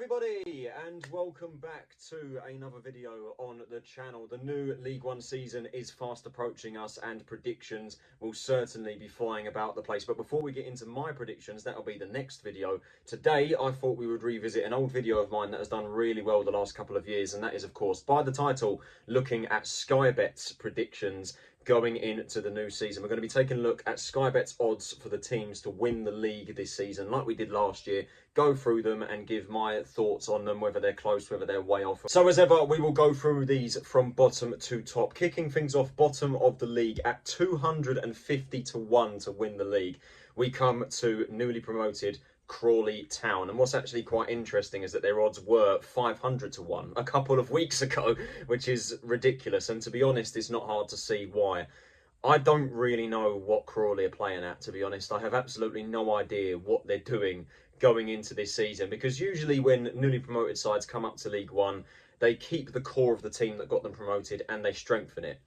everybody, and welcome back to another video on the channel. The new League One season is fast approaching us and predictions will certainly be flying about the place. But before we get into my predictions, that'll be the next video. Today I thought we would revisit an old video of mine that has done really well the last couple of years, and that is of course by the title, looking at Sky Bet's predictions going into the new season. We're going to be taking a look at Sky Bet's odds for the teams to win the league this season, like we did last year, go through them and give my thoughts on them, whether they're close, whether they're way off. So as ever, we will go through these from bottom to top. Kicking things off, bottom of the league at 250 to 1 to win the league. We come to newly promoted Crawley Town, and what's actually quite interesting is that their odds were 500 to 1 a couple of weeks ago, which is ridiculous, and to be honest it's not hard to see why. I don't really know what Crawley are playing at, to be honest. I have absolutely no idea what they're doing going into this season, because usually when newly promoted sides come up to League One, they keep the core of the team that got them promoted and they strengthen it.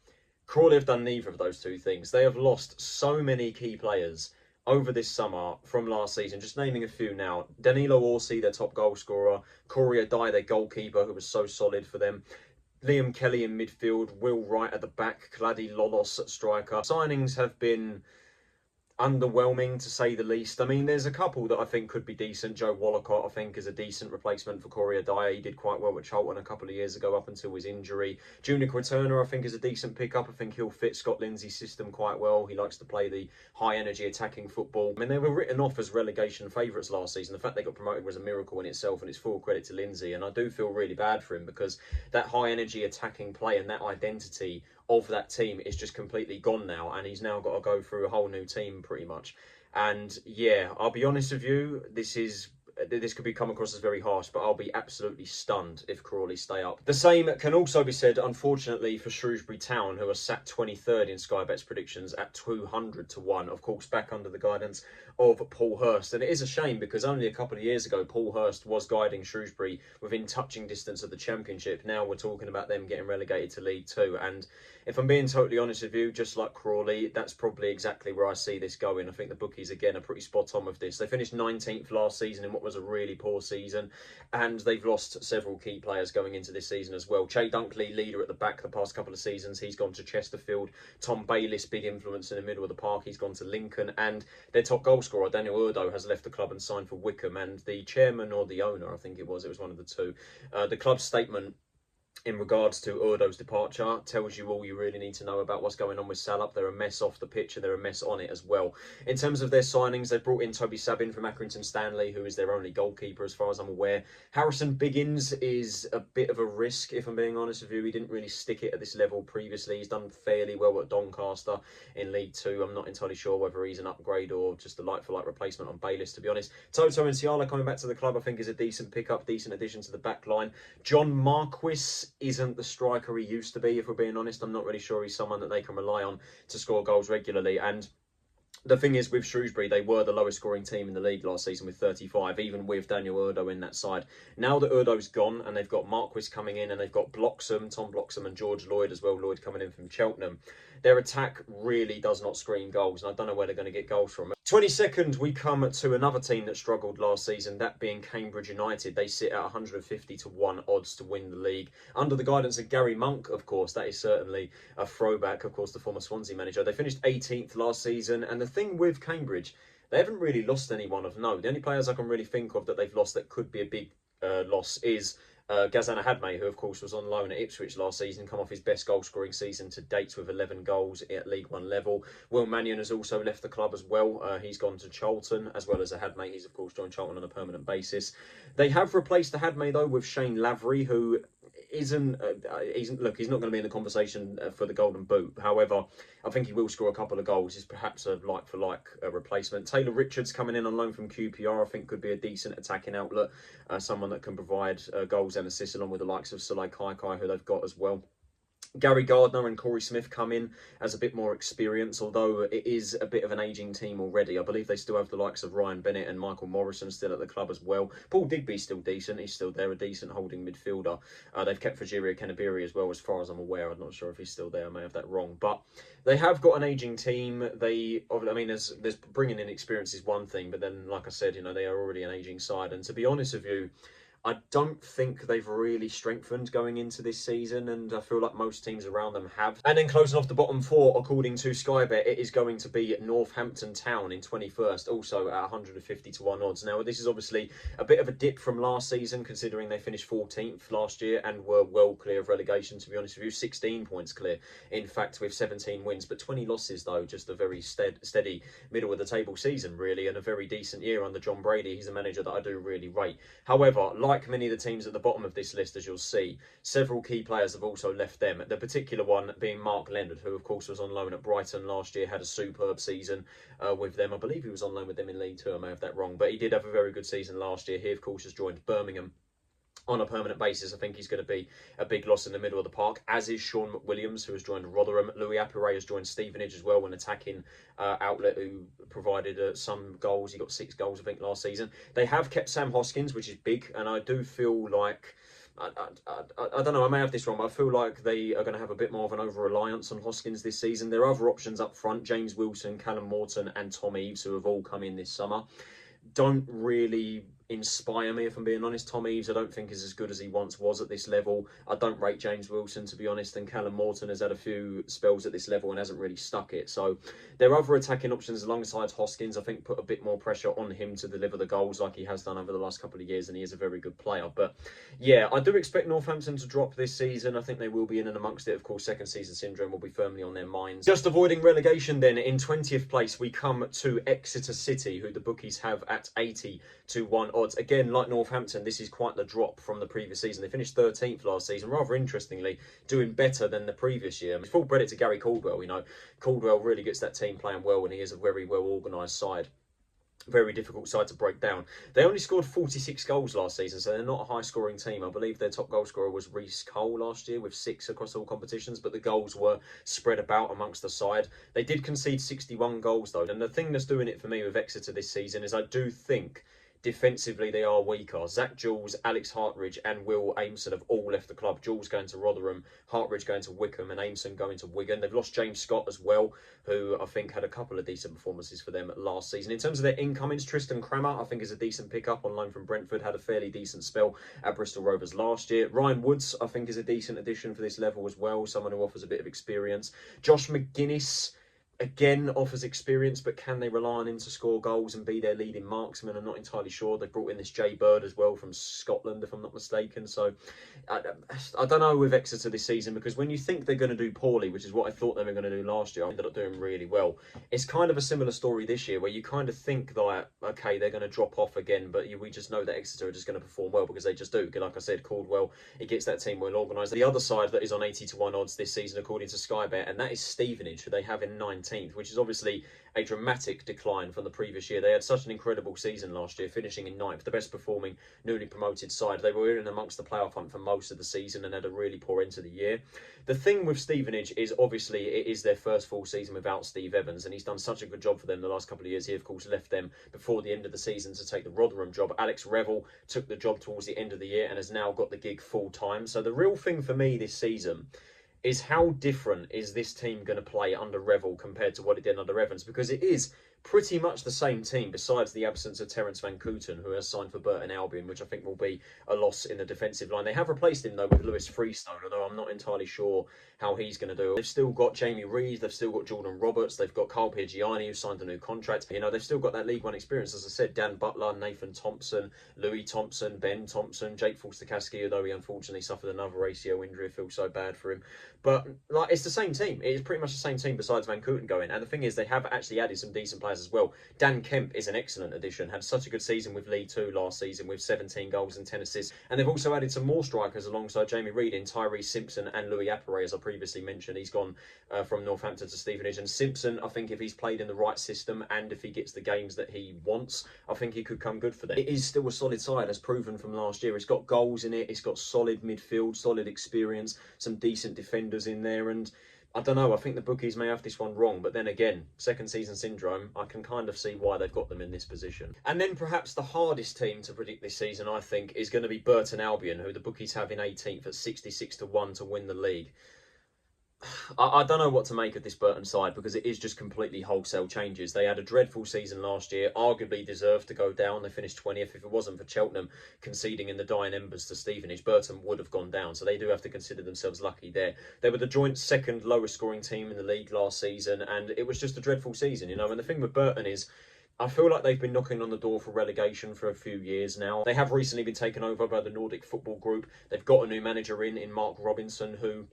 Crawley have done neither of those two things. They have lost so many key players over this summer from last season, just naming a few now. Danilo Orsi, their top goal scorer. Corey Adai, their goalkeeper, who was so solid for them. Liam Kelly in midfield. Will Wright at the back. Clady Lolos at striker. Signings have been underwhelming, to say the least. I mean, there's a couple that I think could be decent. Joe Wallacott, I think, is a decent replacement for Corey Adai. He did quite well with Charlton a couple of years ago up until his injury. Junior Returner, I think, is a decent pickup. I think he'll fit Scott Lindsay's system quite well. He likes to play the high-energy attacking football. I mean, they were written off as relegation favourites last season. The fact they got promoted was a miracle in itself, and it's full credit to Lindsay. And I do feel really bad for him, because that high-energy attacking play and that identity of that team is just completely gone now, and he's now got to go through a whole new team pretty much. And yeah, I'll be honest with you, this could be come across as very harsh, but I'll be absolutely stunned if Crawley stay up. The same can also be said, unfortunately, for Shrewsbury Town, who are sat 23rd in Sky Bet's predictions at 200 to 1, of course back under the guidance of Paul Hurst. And it is a shame, because only a couple of years ago Paul Hurst was guiding Shrewsbury within touching distance of the Championship. Now we're talking about them getting relegated to League Two, and if I'm being totally honest with you, just like Crawley, that's probably exactly where I see this going. I think the bookies, again, are pretty spot on with this. They finished 19th last season in what was a really poor season, and they've lost several key players going into this season as well. Che Dunkley, leader at the back the past couple of seasons, he's gone to Chesterfield. Tom Bayliss, big influence in the middle of the park, he's gone to Lincoln. And their top goal scorer, Daniel Urdo, has left the club and signed for Wycombe. And the chairman, or the owner, I think it was one of the two, the club's statement in regards to Urdo's departure tells you all you really need to know about what's going on with Salop. They're a mess off the pitch and they're a mess on it as well. In terms of their signings, they've brought in Toby Sabin from Accrington Stanley, who is their only goalkeeper as far as I'm aware. Harrison Biggins is a bit of a risk, if I'm being honest with you. He didn't really stick it at this level previously. He's done fairly well at Doncaster in League Two. I'm not entirely sure whether he's an upgrade or just a like-for-like replacement on Bayliss, to be honest. Toto and Ciala coming back to the club, I think, is a decent pickup, decent addition to the back line. John Marquis isn't the striker he used to be, if we're being honest. I'm not really sure he's someone that they can rely on to score goals regularly. And the thing is, with Shrewsbury, they were the lowest scoring team in the league last season with 35, even with Daniel Urdo in that side. Now that Urdo's gone and they've got Marquis coming in and they've got Bloxham, Tom Bloxham and George Lloyd as well, Lloyd coming in from Cheltenham, their attack really does not scream goals, and I don't know where they're going to get goals from. 22nd, we come to another team that struggled last season, that being Cambridge United. They sit at 150 to 1 odds to win the league. Under the guidance of Gary Monk, of course, that is certainly a throwback, of course, the former Swansea manager. They finished 18th last season, and the thing with Cambridge, they haven't really lost anyone of note. The only players I can really think of that they've lost that could be a big loss is Gazana Hadmay, who of course was on loan at Ipswich last season, come off his best goal scoring season to date with 11 goals at League One level. Will Mannion has also left the club as well. He's gone to Charlton, as well as a Hadmay. He's of course joined Charlton on a permanent basis. They have replaced the Hadmay though with Shane Lavery, who isn't look, he's not going to be in the conversation for the Golden Boot. However, I think he will score a couple of goals. He's perhaps a like-for-like replacement. Taylor Richards coming in on loan from QPR, I think could be a decent attacking outlet, someone that can provide goals and assists along with the likes of Sulay Kaikai, who they've got as well. Gary Gardner and Corey Smith come in as a bit more experience, although it is a bit of an ageing team already. I believe they still have the likes of Ryan Bennett and Michael Morrison still at the club as well. Paul Digby's still decent. He's still there, a decent holding midfielder. They've kept Fajirio Kenabiri as well, as far as I'm aware. I'm not sure if he's still there. I may have that wrong. But they have got an ageing team. I mean, there's bringing in experience is one thing, but then, like I said, you know, they are already an ageing side. And to be honest with you, I don't think they've really strengthened going into this season, and I feel like most teams around them have. And then closing off the bottom four, according to Sky Bet, it is going to be Northampton Town in 21st, also at 150 to 1 odds. Now, this is obviously a bit of a dip from last season, considering they finished 14th last year and were well clear of relegation, to be honest with you. 16 points clear, in fact, with 17 wins, but 20 losses, though. Just a very steady middle of the table season, really, and a very decent year under John Brady. He's a manager that I do really rate. However, like many of the teams at the bottom of this list, as you'll see, several key players have also left them. The particular one being Mark Leonard, who of course was on loan at Brighton last year, had a superb season with them. I believe he was on loan with them in League Two, I may have that wrong, but he did have a very good season last year. He of course has joined Birmingham on a permanent basis. I think he's going to be a big loss in the middle of the park, as is Sean McWilliams, who has joined Rotherham. Louis Apire has joined Stevenage as well, an attacking outlet who provided some goals. He got 6 goals, I think, last season. They have kept Sam Hoskins, which is big, and I do feel like, I don't know, I may have this wrong, but I feel like they are going to have a bit more of an over-reliance on Hoskins this season. There are other options up front, James Wilson, Callum Morton and Tom Eaves, who have all come in this summer. Don't really inspire me, if I'm being honest. Tom Eaves I don't think is as good as he once was at this level. I don't rate James Wilson, to be honest, and Callum Morton has had a few spells at this level and hasn't really stuck it. So there are other attacking options alongside Hoskins. I think put a bit more pressure on him to deliver the goals like he has done over the last couple of years, and he is a very good player. But yeah, I do expect Northampton to drop this season. I think they will be in and amongst it. Of course, second season syndrome will be firmly on their minds. Just avoiding relegation then, in 20th place we come to Exeter City, who the bookies have at 80 to 1 odds. Again, like Northampton, this is quite the drop from the previous season. They finished 13th last season, rather interestingly, doing better than the previous year. Full credit to Gary Caldwell. You know, Caldwell really gets that team playing well, and he is a very well organised side. Very difficult side to break down. They only scored 46 goals last season, so they're not a high-scoring team. I believe their top goal scorer was Reece Cole last year with 6 across all competitions, but the goals were spread about amongst the side. They did concede 61 goals, though, and the thing that's doing it for me with Exeter this season is I do think defensively they are weaker. Zach Jules, Alex Hartridge and Will Aimson have all left the club. Jules going to Rotherham, Hartridge going to Wycombe and Aimson going to Wigan. They've lost James Scott as well, who I think had a couple of decent performances for them last season. In terms of their incomings, Tristan Crammer I think is a decent pickup on loan from Brentford, had a fairly decent spell at Bristol Rovers last year. Ryan Woods I think is a decent addition for this level as well, someone who offers a bit of experience. Josh McGuinness again offers experience, but can they rely on him to score goals and be their leading marksman? I'm not entirely sure. They brought in this Jay Bird as well from Scotland, if I'm not mistaken. So I don't know with Exeter this season, because when you think they're going to do poorly, which is what I thought they were going to do last year, I ended up doing really well. It's kind of a similar story this year, where you kind of think that, okay, they're going to drop off again, but we just know that Exeter are just going to perform well, because they just do. Like I said, Caldwell, it gets that team well organised. The other side that is on 80 to 1 odds this season, according to Sky Bet, and that is Stevenage, who they have in 19th, which is obviously a dramatic decline from the previous year. They had such an incredible season last year, finishing in 9th, the best performing newly promoted side. They were in amongst the playoff hunt for most of the season and had a really poor end to the year. The thing with Stevenage is obviously it is their first full season without Steve Evans, and he's done such a good job for them the last couple of years. He of course left them before the end of the season to take the Rotherham job. Alex Revel took the job towards the end of the year and has now got the gig full time. So the real thing for me this season is how different is this team going to play under Revel compared to what it did under Evans, because it is pretty much the same team, besides the absence of Terence Van Kooten, who has signed for Burton Albion, which I think will be a loss in the defensive line. They have replaced him, though, with Lewis Freestone, although I'm not entirely sure how he's going to do. They've still got Jamie Reid, they've still got Jordan Roberts, they've got Carl Piergianni, who signed a new contract. You know, they've still got that League One experience, as I said, Dan Butler, Nathan Thompson, Louis Thompson, Ben Thompson, Jake Forster-Caskey, although he unfortunately suffered another ACL injury. I feel so bad for him. But, like, it's the same team. It is pretty much the same team besides Van Kooten going. And the thing is, they have actually added some decent players as well. Dan Kemp is an excellent addition. Had such a good season with League Two last season with 17 goals and 10 assists. And they've also added some more strikers alongside Jamie Reid in Tyree Simpson and Louis Apire, as I previously mentioned. He's gone from Northampton to Stevenage. And Simpson, I think if he's played in the right system and if he gets the games that he wants, I think he could come good for them. It is still a solid side, as proven from last year. It's got goals in it. It's got solid midfield, solid experience, some decent defenders in there. And I don't know, I think the bookies may have this one wrong, but then again, second season syndrome, I can kind of see why they've got them in this position. And then perhaps the hardest team to predict this season, I think, is going to be Burton Albion, who the bookies have in 18th at 66 to 1 to win the league. I don't know what to make of this Burton side because it is just completely wholesale changes. They had a dreadful season last year, arguably deserved to go down. They finished 20th. If it wasn't for Cheltenham conceding in the dying embers to Stevenage, Burton would have gone down. So they do have to consider themselves lucky there. They were the joint second lowest scoring team in the league last season, and it was just a dreadful season, you know. And the thing with Burton is, I feel like they've been knocking on the door for relegation for a few years now. They have recently been taken over by the Nordic Football Group. They've got a new manager in Mark Robinson, who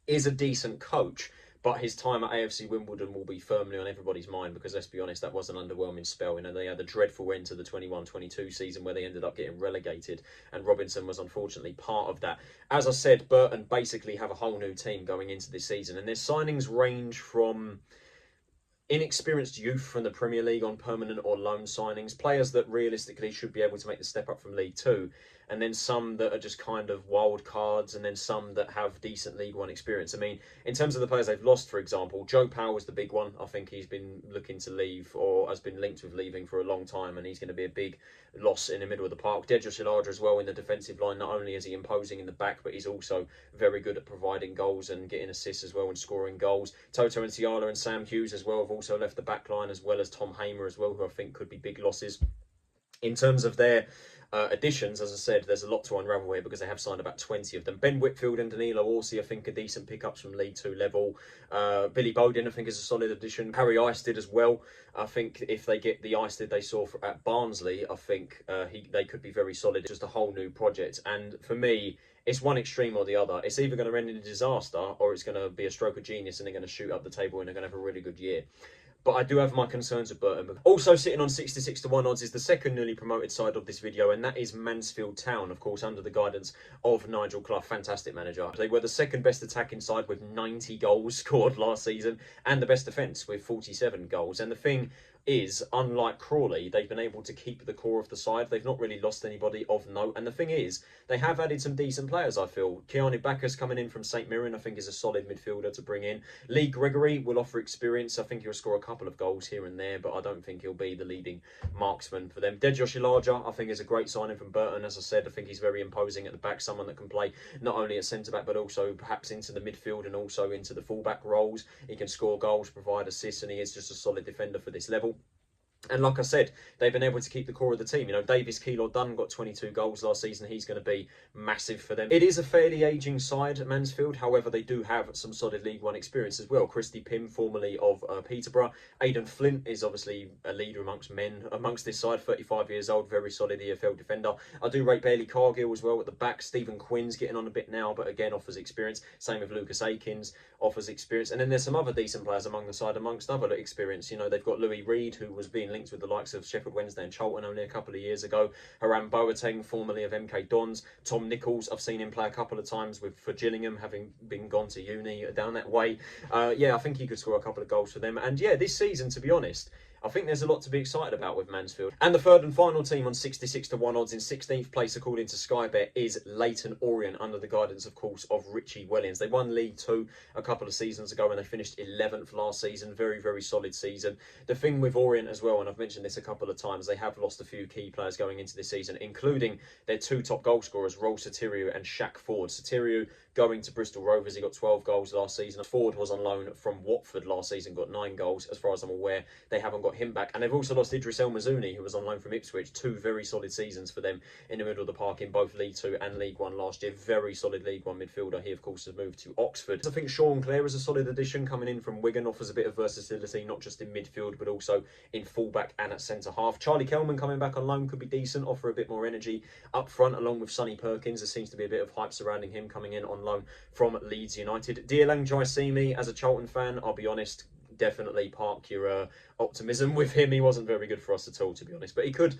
is a decent coach, but his time at AFC Wimbledon will be firmly on everybody's mind because, let's be honest, that was an underwhelming spell. You know, they had a dreadful end to the 21-22 season where they ended up getting relegated, and Robinson was unfortunately part of that. As I said, Burton basically have a whole new team going into this season, and their signings range from inexperienced youth from the Premier League on permanent or loan signings, players that realistically should be able to make the step up from League Two, and then some that are just kind of wild cards, and then some that have decent League One experience. I mean, in terms of the players they've lost, for example, Joe Powell was the big one. I think he's been looking to leave, or has been linked with leaving for a long time, and he's going to be a big loss in the middle of the park. Dedra Shilaja as well in the defensive line. Not only is he imposing in the back, but he's also very good at providing goals and getting assists as well and scoring goals. Toto and Ciala and Sam Hughes as well have also left the back line, as well as Tom Hamer as well, who I think could be big losses. In terms of their additions, as I said, there's a lot to unravel here because they have signed about 20 of them. Ben Whitfield and Danilo Orsi, I think, are decent pickups from League Two level. Billy Bowden, I think, is a solid addition. Harry Isted as well. I think if they get the Isted they saw at Barnsley, I think they could be very solid. Just a whole new project. And for me, it's one extreme or the other. It's either going to end in a disaster or it's going to be a stroke of genius and they're going to shoot up the table and they're going to have a really good year. But I do have my concerns with Burton. Also sitting on 66-1 odds is the second newly promoted side of this video, and that is Mansfield Town, of course, under the guidance of Nigel Clough, fantastic manager. They were the second best attacking side with 90 goals scored last season, and the best defence with 47 goals. And the thing is, unlike Crawley, they've been able to keep the core of the side. They've not really lost anybody of note. And the thing is, they have added some decent players, I feel. Keanu Bacchus coming in from St Mirren, I think, is a solid midfielder to bring in. Lee Gregory will offer experience. I think he'll score a couple of goals here and there, but I don't think he'll be the leading marksman for them. Dedra Shilaja, I think, is a great signing from Burton. As I said, I think he's very imposing at the back, someone that can play not only at centre-back, but also perhaps into the midfield and also into the full-back roles. He can score goals, provide assists, and he is just a solid defender for this level. And like I said, they've been able to keep the core of the team. You know, Davis Keillor-Dunn got 22 goals last season. He's going to be massive for them. It is a fairly ageing side at Mansfield. However, they do have some solid League One experience as well. Christy Pym, formerly of Peterborough. Aidan Flint is obviously a leader amongst men amongst this side. 35 years old, very solid EFL defender. I do rate Bailey Cargill as well at the back. Stephen Quinn's getting on a bit now, but again offers experience. Same with Lucas Akins, offers experience. And then there's some other decent players among the side amongst other experience. You know, they've got Louis Reed, who was being linked with the likes of Sheffield Wednesday and Charlton only a couple of years ago. Haram Boateng, formerly of MK Dons. Tom Nichols, I've seen him play a couple of times for Gillingham, having been gone to uni down that way. Yeah, I think he could score a couple of goals for them. And yeah, this season, to be honest, I think there's a lot to be excited about with Mansfield. And the third and final team on 66-1 odds in 16th place, according to Sky Bet, is Leyton Orient, under the guidance, of course, of Richie Wellens. They won League Two a couple of seasons ago and they finished 11th last season. Very, very solid season. The thing with Orient as well, and I've mentioned this a couple of times, they have lost a few key players going into this season, including their two top goal scorers, Roel Sotirio and Shaq Ford. Sotirio going to Bristol Rovers, he got 12 goals last season. Ford was on loan from Watford last season, got 9 goals. As far as I'm aware, they haven't got him back. And they've also lost Idris El Mazouni, who was on loan from Ipswich. 2 very solid seasons for them in the middle of the park in both League Two and League One last year. Very solid League One midfielder. He, of course, has moved to Oxford. I think Sean Clare is a solid addition coming in from Wigan, offers a bit of versatility, not just in midfield, but also in fullback and at centre-half. Charlie Kelman coming back on loan could be decent, offer a bit more energy up front, along with Sonny Perkins. There seems to be a bit of hype surrounding him coming in on loan from Leeds United. Dielang Jaisimi, as a Charlton fan, I'll be honest, definitely park your optimism with him. He wasn't very good for us at all, to be honest, but he could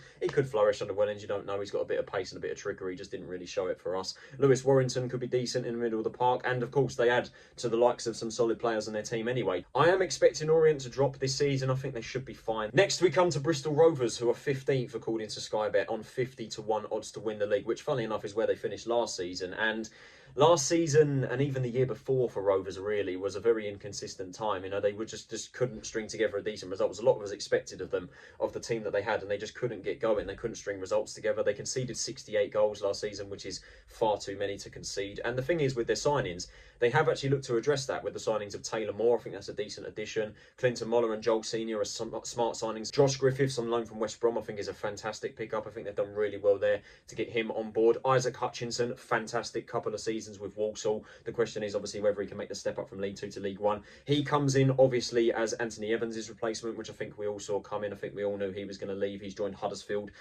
flourish under Wellens. You don't know. He's got a bit of pace and a bit of trickery, just didn't really show it for us. Lewis Warrington could be decent in the middle of the park, and of course they add to the likes of some solid players on their team anyway. I am expecting Orient to drop this season. I think they should be fine. Next we come to Bristol Rovers, who are 15th according to Sky Bet, on 50-1 odds to win the league, which funnily enough is where they finished last season. And last season, and even the year before for Rovers, really was a very inconsistent time. You know, they were just just couldn't string together a decent result. A lot was expected of them, of the team that they had, and they just couldn't get going. They couldn't string results together. They conceded 68 goals last season, which is far too many to concede. And the thing is, with their signings, they have actually looked to address that with the signings of Taylor Moore. I think that's a decent addition. Clinton Moller and Joel Senior are some smart signings. Josh Griffiths on loan from West Brom, I think, is a fantastic pickup. I think they've done really well there to get him on board. Isaac Hutchinson, fantastic couple of seasons with Walsall. The question is obviously whether he can make the step up from League 2 to League 1. He comes in obviously as Anthony Evans' replacement, which I think we all saw coming. I think we all knew he was going to leave. He's joined Huddersfield,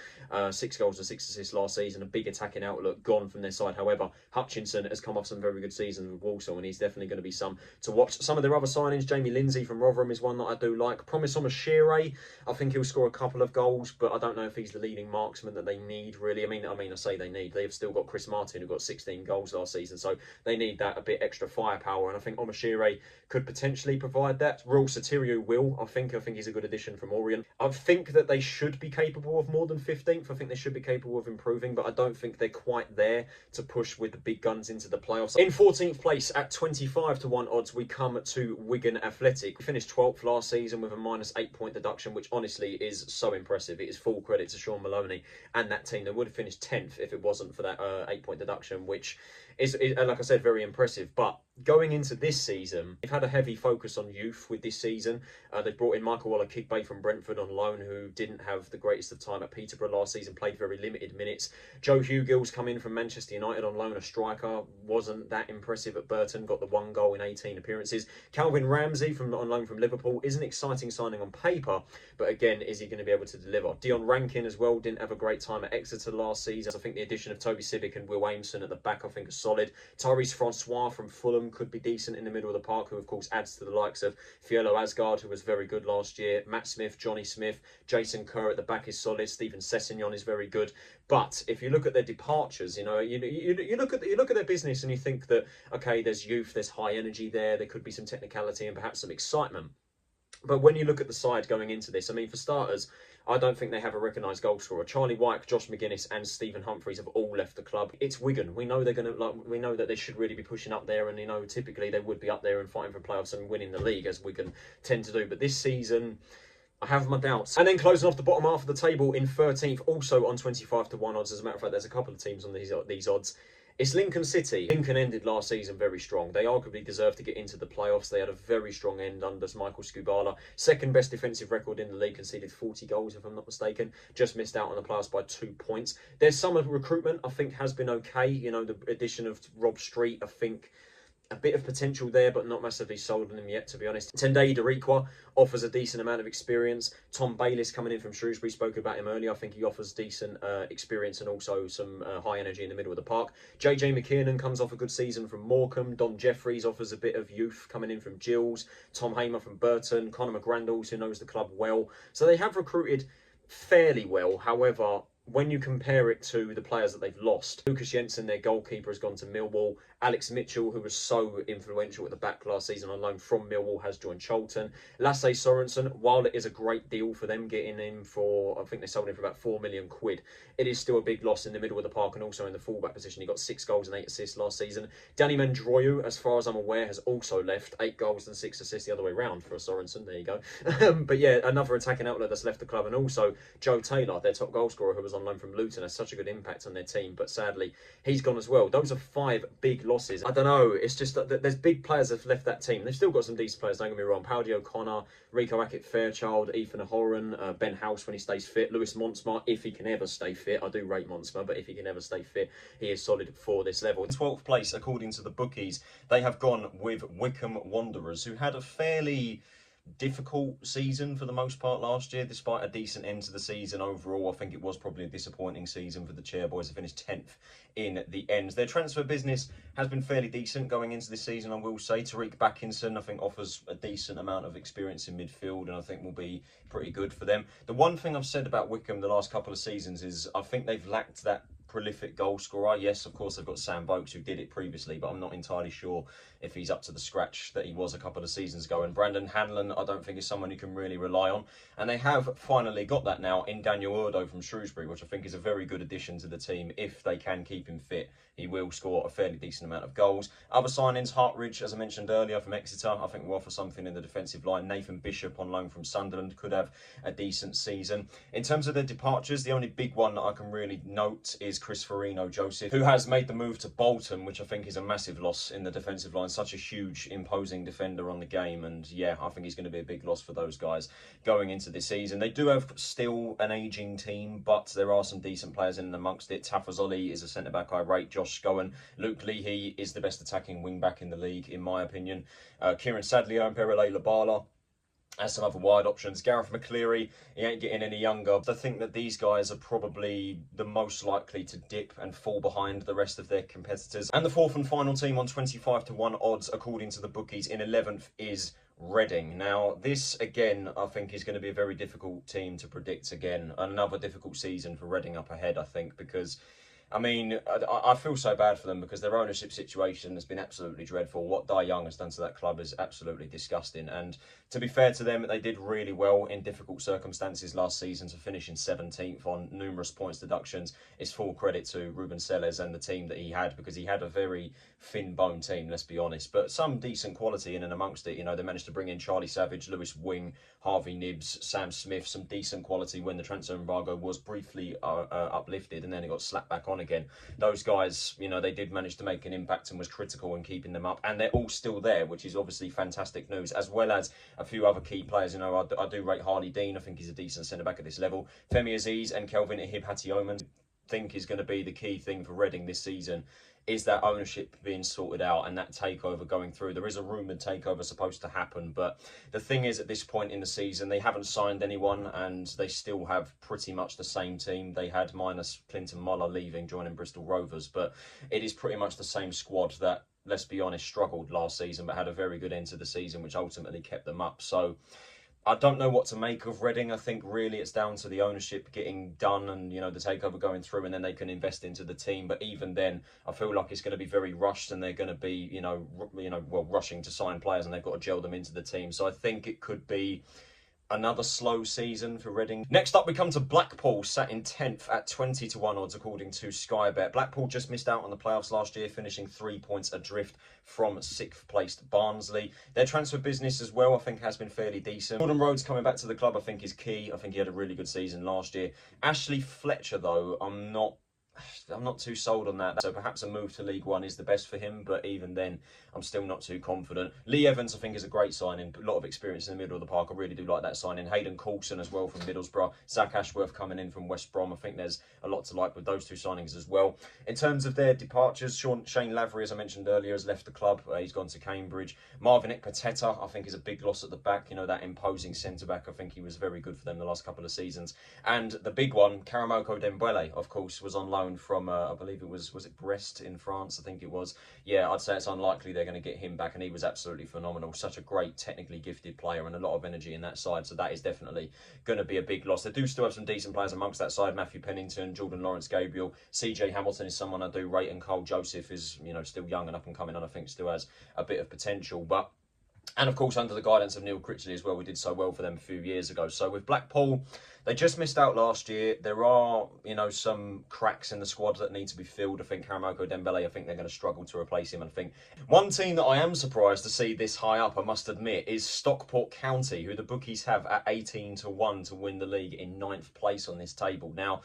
6 goals and 6 assists last season, a big attacking outlook gone from their side. However, Hutchinson has come off some very good seasons with Walsall, and he's definitely going to be some to watch. Some of their other signings, Jamie Lindsay from Rotherham is one that I do like. Promise Omoshire, I think he'll score a couple of goals, but I don't know if he's the leading marksman that they need, really. I say they need. They've still got Chris Martin, who got 16 goals last season, so they need that a bit extra firepower, and I think Omoshire could potentially provide that. Raul Sotirio will, I think he's a good addition from Orient. I think that they should be capable of more than 15th. I think they should be capable of improving, but I don't think they're quite there to push with the big guns into the playoffs. In 14th place at 25-1 odds, we come to Wigan Athletic. We finished 12th last season with a -8 point deduction, which honestly is so impressive. It is full credit to Sean Maloney and that team. They would have finished 10th if it wasn't for that 8-point deduction, which is, like I said, very impressive. But going into this season, they've had a heavy focus on youth with this season. They brought in Michael Waller-Kigbay from Brentford on loan, who didn't have the greatest of time at Peterborough last season, played very limited minutes. Joe Hugill's come in from Manchester United on loan, a striker, wasn't that impressive at Burton, got the 1 goal in 18 appearances. Calvin Ramsey on loan from Liverpool is an exciting signing on paper, but again, is he going to be able to deliver? Dion Rankin as well didn't have a great time at Exeter last season. I think the addition of Toby Civic and Will Aimson at the back, I think, is solid. Tyrese Francois from Fulham could be decent in the middle of the park, who of course adds to the likes of Fiolo Asgard, who was very good last year, Matt Smith, Johnny Smith, Jason Kerr at the back is solid, Stephen Sessignon is very good. But if you look at their departures, you look at their business and you think that, okay, there's youth, there's high energy there could be some technicality and perhaps some excitement. But when you look at the side going into this, I mean, for starters, I don't think they have a recognised goal scorer. Charlie Wyke, Josh McGuinness, and Stephen Humphreys have all left the club. It's Wigan. We know they're going to, we know that they should really be pushing up there, and typically they would be up there and fighting for playoffs and winning the league, as Wigan tend to do. But this season, I have my doubts. And then closing off the bottom half of the table in 13th, also on 25-1 odds. As a matter of fact, there's a couple of teams on these odds. It's Lincoln City. Lincoln ended last season very strong. They arguably deserved to get into the playoffs. They had a very strong end under Michael Skubala. Second best defensive record in the league, conceded 40 goals, if I'm not mistaken. Just missed out on the playoffs by 2 points. Their summer recruitment, I think, has been okay. The addition of Rob Street, I think, a bit of potential there, but not massively sold on him yet, to be honest. Tendai Darikwa offers a decent amount of experience. Tom Bayliss coming in from Shrewsbury, spoke about him earlier. I think he offers decent experience and also some high energy in the middle of the park. JJ McKiernan comes off a good season from Morecambe. Don Jeffries offers a bit of youth coming in from Gills. Tom Hamer from Burton. Conor McGrandles, who knows the club well. So they have recruited fairly well. However, when you compare it to the players that they've lost, Lucas Jensen, their goalkeeper, has gone to Millwall. Alex Mitchell, who was so influential at the back last season on loan from Millwall, has joined Charlton. Lasse Sorensen, while it is a great deal for them getting him for, I think they sold him for about £4 million, it is still a big loss in the middle of the park and also in the fullback position. He got 6 goals and 8 assists last season. Danny Mandroyu, as far as I'm aware, has also left. 8 goals and 6 assists the other way round for a Sorensen. There you go. But yeah, another attacking outlet that's left the club. And also Joe Taylor, their top goal scorer, who was on loan from Luton, has such a good impact on their team. But sadly, he's gone as well. Those are 5 big losses. I don't know. It's just that there's big players that have left that team. They've still got some decent players, don't get me wrong. Powdy O'Connor, Rico Hackett-Fairchild, Ethan Horan, Ben House when he stays fit, Lewis Monsma, if he can ever stay fit. I do rate Monsma, but if he can ever stay fit, he is solid for this level. 12th place, according to the bookies, they have gone with Wycombe Wanderers, who had a fairly difficult season for the most part last year, despite a decent end to the season overall. I think it was probably a disappointing season for the Chairboys. They finished 10th in the end. Their transfer business has been fairly decent going into this season, I will say. Tariq Backinson, I think, offers a decent amount of experience in midfield and I think will be pretty good for them. The one thing I've said about Wycombe the last couple of seasons is I think they've lacked that prolific goal scorer. Yes, of course, they've got Sam Vokes who did it previously, but I'm not entirely sure if he's up to the scratch that he was a couple of seasons ago. And Brandon Hanlon, I don't think is someone you can really rely on. And they have finally got that now in Daniel Urdo from Shrewsbury, which I think is a very good addition to the team. If they can keep him fit, he will score a fairly decent amount of goals. Other signings, Hartridge, as I mentioned earlier, from Exeter, I think will offer something in the defensive line. Nathan Bishop on loan from Sunderland could have a decent season. In terms of their departures, the only big one that I can really note is Chris Farino Joseph, who has made the move to Bolton, which I think is a massive loss in the defensive line. Such a huge, imposing defender on the game. And yeah, I think he's going to be a big loss for those guys going into this season. They do have still an ageing team, but there are some decent players in and amongst it. Tafazoli is a centre-back I rate. Josh Scowen. Luke Leahy is the best attacking wing-back in the league, in my opinion. Kieran Sadlier and Perele Labala as some other wide options. Gareth McCleary, he ain't getting any younger. I think that these guys are probably the most likely to dip and fall behind the rest of their competitors. And the fourth and final team on 25-1 odds, according to the bookies, in 11th is Reading. Now, this, again, I think is going to be a very difficult team to predict again. Another difficult season for Reading up ahead, I think, because I mean, I feel so bad for them because their ownership situation has been absolutely dreadful. What Dai Young has done to that club is absolutely disgusting. And to be fair to them, they did really well in difficult circumstances last season to finish in 17th on numerous points deductions. It's full credit to Ruben Selles and the team that he had, because he had a very thin-boned team, let's be honest. But some decent quality in and amongst it. You know, they managed to bring in Charlie Savage, Lewis Wing, Harvey Nibbs, Sam Smith, some decent quality when the transfer embargo was briefly uplifted, and then it got slapped back on again. Those guys, you know, they did manage to make an impact and was critical in keeping them up, and they're all still there, which is obviously fantastic news, as well as a few other key players. You know, I do rate Harley Dean. I think he's a decent centre-back at this level. Femi Aziz and Kelvin Ihib-Hatioman think is going to be the key thing for Reading this season, is that ownership being sorted out and that takeover going through. There is a rumoured takeover supposed to happen, but the thing is, at this point in the season, they haven't signed anyone and they still have pretty much the same team they had, minus Clinton Muller leaving, joining Bristol Rovers. But it is pretty much the same squad that, let's be honest, struggled last season but had a very good end to the season, which ultimately kept them up. So I don't know what to make of Reading. I think really it's down to the ownership getting done and, you know, the takeover going through, and then they can invest into the team. But even then, I feel like it's going to be very rushed, and they're going to be, rushing to sign players, and they've got to gel them into the team. So I think it could be another slow season for Reading. Next up, we come to Blackpool, sat in 10th at 20-1 odds, according to Sky Bet. Blackpool just missed out on the playoffs last year, finishing 3 points adrift from 6th placed Barnsley. Their transfer business as well, I think, has been fairly decent. Jordan Rhodes coming back to the club, I think, is key. I think he had a really good season last year. Ashley Fletcher, though, I'm not too sold on that. So perhaps a move to League One is the best for him, but even then, I'm still not too confident. Lee Evans, I think, is a great signing. A lot of experience in the middle of the park. I really do like that signing. Hayden Coulson as well from Middlesbrough. Zach Ashworth coming in from West Brom. I think there's a lot to like with those two signings as well. In terms of their departures, Shane Lavery, as I mentioned earlier, has left the club. He's gone to Cambridge. Marvin Ekpateta, I think, is a big loss at the back. You know, that imposing centre-back. I think he was very good for them the last couple of seasons. And the big one, Karamoko Dembele, of course, was on loan from, I believe it was it Brest in France? I think it was. Yeah, I'd say it's unlikely they're going to get him back, and he was absolutely phenomenal. Such a great, technically gifted player and a lot of energy in that side, so that is definitely going to be a big loss. They do still have some decent players amongst that side. Matthew Pennington, Jordan Lawrence-Gabriel, CJ Hamilton is someone I do rate, and Cole Joseph is, you know, still young and up and coming, and I think still has a bit of potential. But and of course, under the guidance of Neil Critchley as well, we did so well for them a few years ago. So with Blackpool, they just missed out last year. There are, you know, some cracks in the squad that need to be filled. I think Karamoko Dembele, I think they're going to struggle to replace him. And I think one team that I am surprised to see this high up, I must admit, is Stockport County, who the bookies have at 18-1 to win the league in 9th place on this table. Now,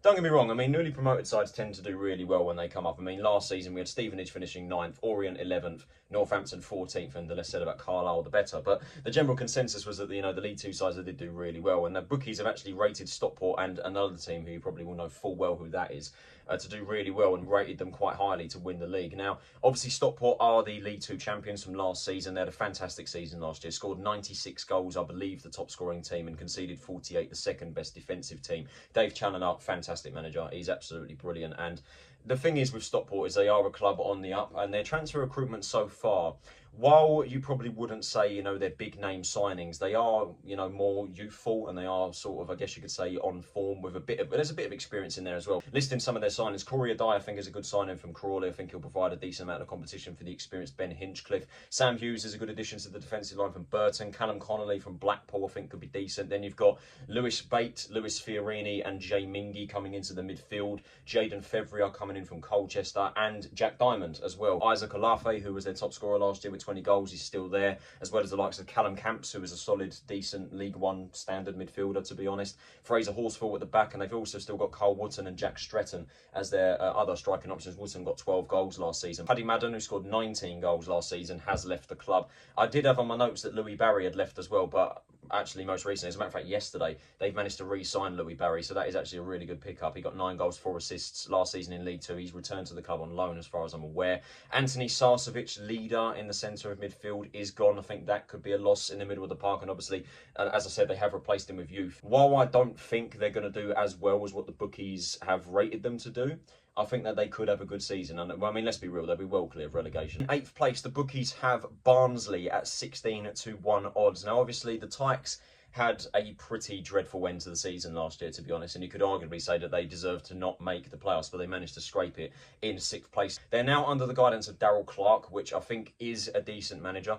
don't get me wrong, I mean, newly promoted sides tend to do really well when they come up. I mean, last season we had Stevenage finishing 9th, Orient 11th, Northampton 14th, and the less said about Carlisle, the better. But the general consensus was that, you know, the League Two sides did do really well, and the bookies have actually rated Stockport and another team who you probably will know full well who that is, to do really well, and rated them quite highly to win the league. Now, obviously, Stockport are the League Two champions from last season. They had a fantastic season last year, scored 96 goals, I believe, the top scoring team, and conceded 48, the second best defensive team. Dave Challoner, fantastic manager. He's absolutely brilliant. And the thing is with Stockport is they are a club on the up, and their transfer recruitment so far, while you probably wouldn't say, you know, they're big name signings, they are, you know, more youthful, and they are sort of, I guess you could say, on form with there's a bit of experience in there as well. Listing some of their signings, Corey Adai, I think, is a good signing from Crawley. I think he'll provide a decent amount of competition for the experienced Ben Hinchcliffe. Sam Hughes is a good addition to the defensive line from Burton. Callum Connolly from Blackpool, I think, could be decent. Then you've got Lewis Bate, Lewis Fiorini and Jay Mingy coming into the midfield. Jaden Fevrier coming in from Colchester, and Jack Diamond as well. Isaac Olafe, who was their top scorer last year with 20 goals, is still there, as well as the likes of Callum Camps, who is a solid, decent League One standard midfielder, to be honest. Fraser Horsfall at the back, and they've also still got Cole Wootton and Jack Stretton as their other striking options. Wootton got 12 goals last season. Paddy Madden, who scored 19 goals last season, has left the club. I did have on my notes that Louis Barry had left as well, but actually most recently, as a matter of fact yesterday, they've managed to re-sign Louis Barry, so that is actually a really good pickup. He got 9 goals, 4 assists last season in League Two. He's returned to the club on loan as far as I'm aware. Anthony Sarcevic, leader in the centre of midfield, is gone. I think that could be a loss in the middle of the park, and obviously, as I said, they have replaced him with youth. While I don't think they're going to do as well as what the bookies have rated them to do, I think that they could have a good season. And I mean, let's be real, they'll be well clear of relegation. In 8th place, the bookies have Barnsley at 16-1 odds. Now, obviously, the Tykes had a pretty dreadful end to the season last year, to be honest, and you could arguably say that they deserved to not make the playoffs, but they managed to scrape it in 6th place. They're now under the guidance of Darryl Clark, which I think is a decent manager.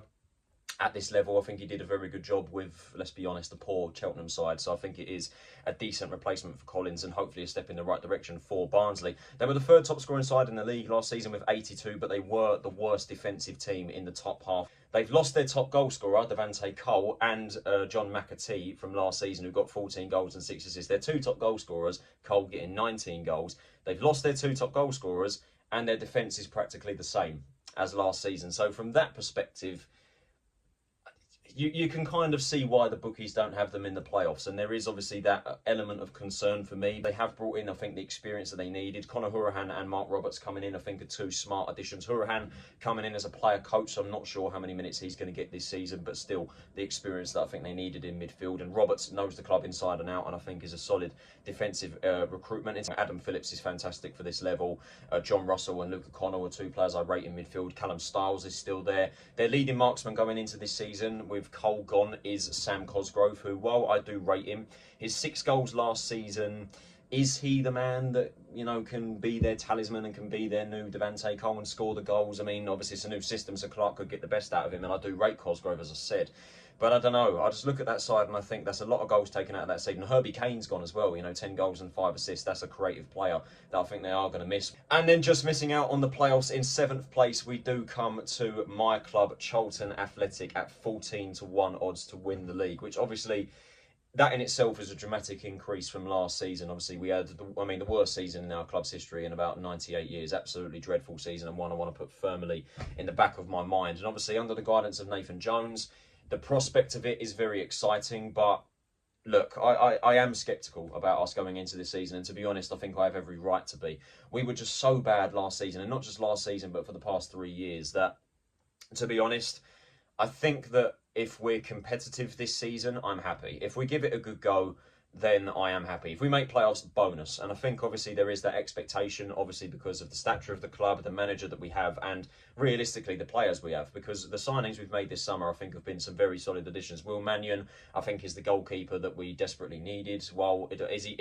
At this level, I think he did a very good job with, let's be honest, the poor Cheltenham side. So I think it is a decent replacement for Collins, and hopefully a step in the right direction for Barnsley. They were the 3rd top scoring side in the league last season with 82, but they were the worst defensive team in the top half. They've lost their top goal scorer, Devante Cole, and John McAtee from last season, who got 14 goals and 6 assists. Their 2 top goal scorers, Cole getting 19 goals. They've lost their 2 top goal scorers, and their defence is practically the same as last season. So from that perspective, you can kind of see why the bookies don't have them in the playoffs, and there is obviously that element of concern for me. They have brought in, I think, the experience that they needed. Conor Hourihane and Mark Roberts coming in, I think, are 2 smart additions. Hourihane coming in as a player coach, so I'm not sure how many minutes he's going to get this season, but still the experience that I think they needed in midfield. And Roberts knows the club inside and out, and I think is a solid defensive recruitment. Adam Phillips is fantastic for this level. John Russell and Luke Connell are 2 players I rate in midfield. Callum Stiles is still there. Their leading marksman going into this season with Cole gone is Sam Cosgrove, who, while I do rate him, his 6 goals last season, is he the man that, you know, can be their talisman and can be their new Devante Cole and score the goals? I mean, obviously it's a new system, so Clark could get the best out of him, and I do rate Cosgrove, as I said. But I don't know, I just look at that side and I think that's a lot of goals taken out of that season. Herbie Kane's gone as well, you know, 10 goals and 5 assists. That's a creative player that I think they are going to miss. And then just missing out on the playoffs in 7th place, we do come to my club, Charlton Athletic, at 14-1 odds to win the league, which obviously, that in itself is a dramatic increase from last season. Obviously, we had, the worst season in our club's history in about 98 years. Absolutely dreadful season, and one I want to put firmly in the back of my mind. And obviously, under the guidance of Nathan Jones, the prospect of it is very exciting, but look, I am sceptical about us going into this season, and to be honest, I think I have every right to be. We were just so bad last season, and not just last season, but for the past 3 years, that, to be honest, I think that if we're competitive this season, I'm happy. If we give it a good go, then I am happy. If we make playoffs, bonus. And I think obviously there is that expectation, obviously because of the stature of the club, the manager that we have, and realistically the players we have, because the signings we've made this summer I think have been some very solid additions. Will Mannion, I think, is the goalkeeper that we desperately needed. While is he